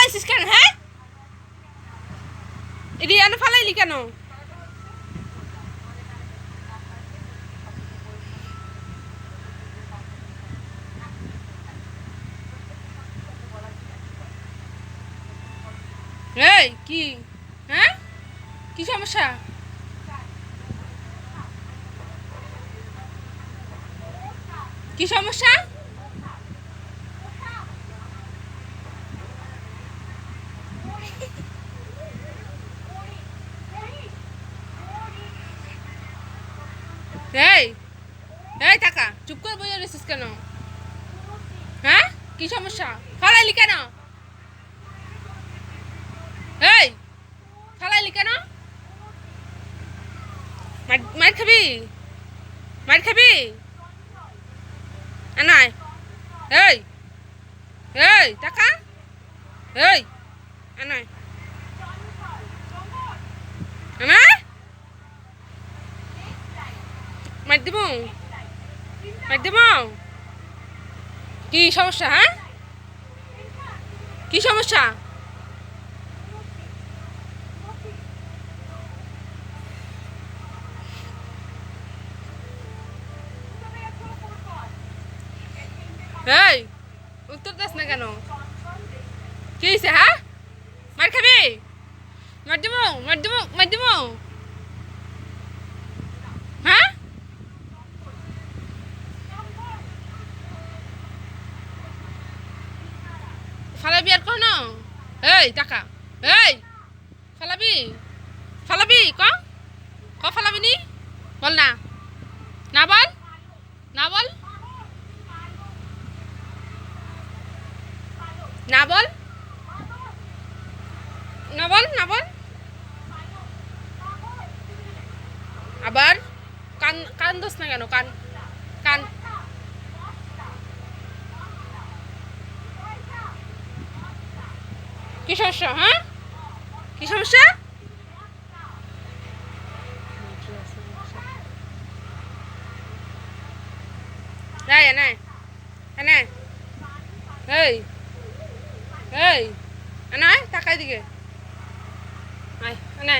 ফালাইছিস কেন? হ্যাঁ, রিয়ান ফালাইলি কেন? এই কি? হ্যাঁ, কি সমস্যা? কি সমস্যা? এই এই টাকা চুপ করে বইয়া রয়েছিস কেন? হ্যাঁ, কি সমস্যা? ফালাইলি কেন? এই ফালাইলি কেন? মার খাবি? মার খাবি? আনাই। এই এই টাকা, এই আনাই আনাই। মার দিব, মার দিব। কি সমস্যা? হ্যাঁ, কি সমস্যা? এই উত্তর দাস না কেন? কি হয়েছে? হ্যাঁ, মার খাবি? মার দিব, মার দিব, মার দিব। হ্যাঁ, ফালাবি আর কো? এই টাকা, এই ফালাবি? ফালাবি ক? ক ফালাবি নি? বল না, না বল, না বল, না বল, না বল, না বল। আবার কান কান দোস না কেন? কান কান কি সমস্যা? হ্যাঁ, কি সমস্যা? এই এনে, এনে। এই এই এনে আয়, টাকা দিকে আয়, এনে।